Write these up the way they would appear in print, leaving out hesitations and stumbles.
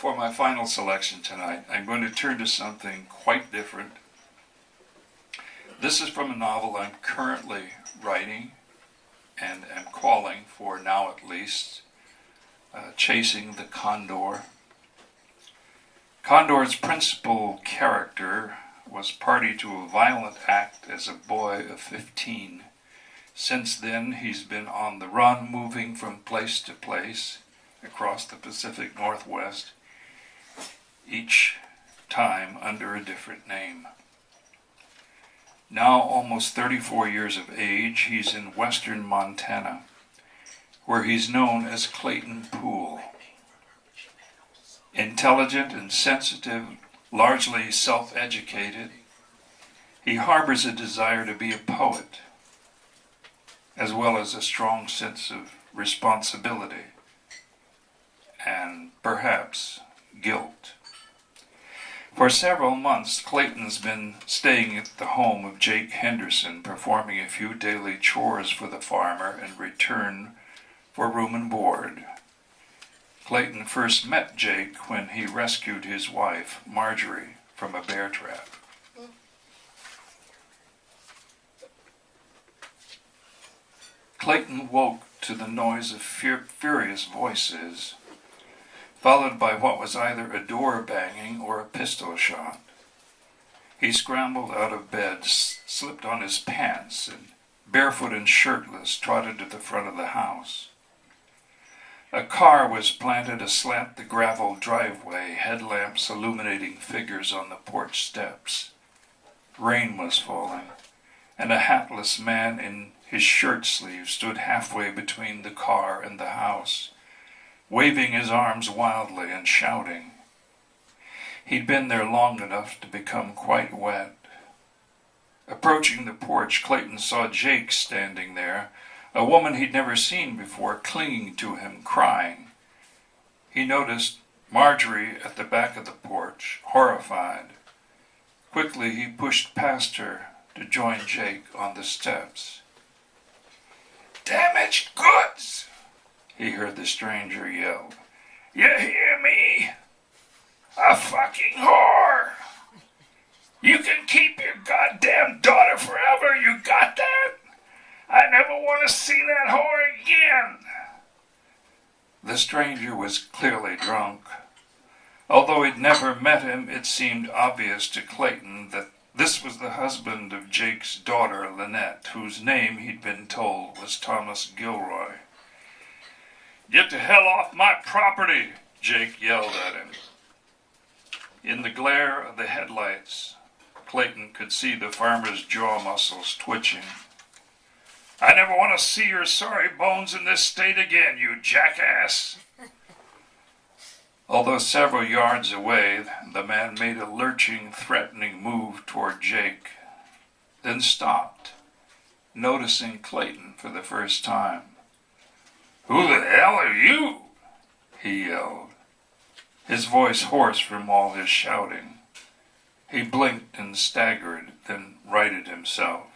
For my final selection tonight, I'm going to turn to something quite different. This is from a novel I'm currently writing and am calling, for now at least, Chasing the Condor. Condor's principal character was party to a violent act as a boy of 15. Since then, he's been on the run, moving from place to place across the Pacific Northwest, each time under a different name. Now almost 34 years of age, he's in western Montana, where he's known as Clayton Poole. Intelligent and sensitive, largely self-educated, he harbors a desire to be a poet, as well as a strong sense of responsibility and perhaps guilt. For several months, Clayton's been staying at the home of Jake Henderson, performing a few daily chores for the farmer in return for room and board. Clayton first met Jake when he rescued his wife, Marjorie, from a bear trap. Clayton woke to the noise of furious voices, followed by what was either a door banging or a pistol shot. He scrambled out of bed, slipped on his pants, and barefoot and shirtless trotted to the front of the house. A car was planted aslant the gravel driveway, headlamps illuminating figures on the porch steps. Rain was falling, and a hatless man in his shirt sleeves stood halfway between the car and the house, waving his arms wildly and shouting. He'd been there long enough to become quite wet. Approaching the porch, Clayton saw Jake standing there, a woman he'd never seen before, clinging to him, crying. He noticed Marjorie at the back of the porch, horrified. Quickly he pushed past her to join Jake on the steps. "Damaged goods!" he heard the stranger yell. "You hear me? A fucking whore! You can keep your goddamn daughter forever, you got that? I never want to see that whore again!" The stranger was clearly drunk. Although he'd never met him, it seemed obvious to Clayton that this was the husband of Jake's daughter, Lynette, whose name he'd been told was Thomas Gilroy. "Get the hell off my property!" Jake yelled at him. In the glare of the headlights, Clayton could see the farmer's jaw muscles twitching. "I never want to see your sorry bones in this state again, you jackass!" Although several yards away, the man made a lurching, threatening move toward Jake, then stopped, noticing Clayton for the first time. "Who the hell are you?" he yelled, his voice hoarse from all his shouting. He blinked and staggered, then righted himself.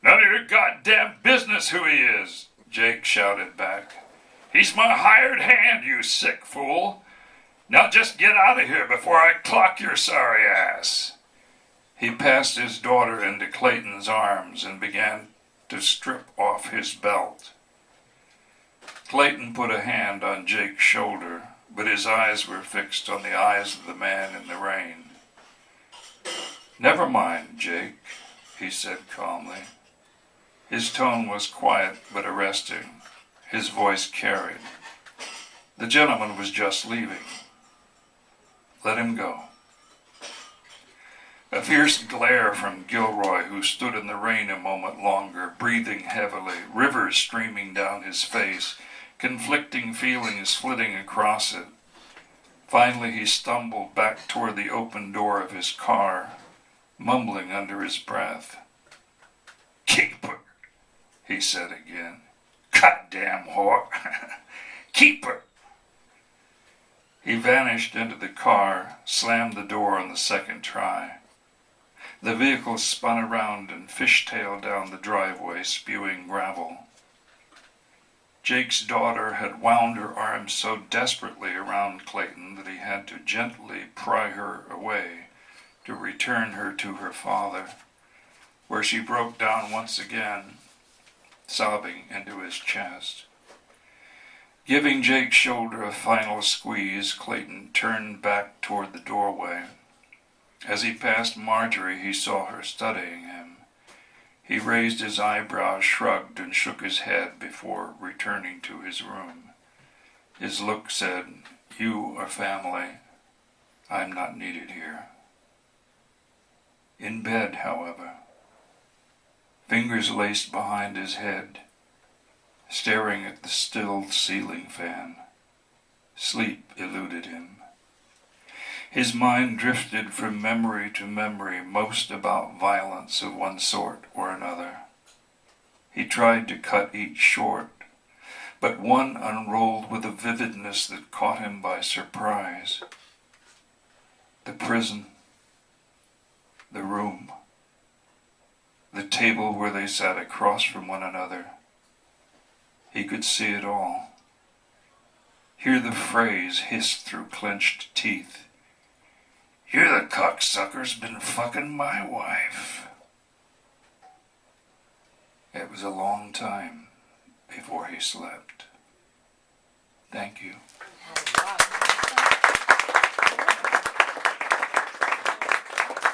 "None of your goddamn business who he is," Jake shouted back. "He's my hired hand, you sick fool. Now just get out of here before I clock your sorry ass." He passed his daughter into Clayton's arms and began to strip off his belt. Clayton put a hand on Jake's shoulder, but his eyes were fixed on the eyes of the man in the rain. "Never mind, Jake," he said calmly. His tone was quiet but arresting. His voice carried. "The gentleman was just leaving. Let him go." A fierce glare from Gilroy, who stood in the rain a moment longer, breathing heavily, rivers streaming down his face, conflicting feelings flitting across it. Finally he stumbled back toward the open door of his car, mumbling under his breath. "Keep her," he said again. "Goddamn whore. Keep her." He vanished into the car, slammed the door on the second try. The vehicle spun around and fishtailed down the driveway, spewing gravel. Jake's daughter had wound her arms so desperately around Clayton that he had to gently pry her away to return her to her father, where she broke down once again, sobbing into his chest. Giving Jake's shoulder a final squeeze, Clayton turned back toward the doorway. As he passed Marjorie, he saw her studying him. He raised his eyebrows, shrugged, and shook his head before returning to his room. His look said, "You are family. I'm not needed here." In bed, however, fingers laced behind his head, staring at the still ceiling fan, sleep eluded him. His mind drifted from memory to memory, most about violence of one sort or another. He tried to cut each short, but one unrolled with a vividness that caught him by surprise. The prison, the room, the table where they sat across from one another. He could see it all. Hear the phrase hissed through clenched teeth. "You're the cocksucker's been fucking my wife." It was a long time before he slept. Thank you.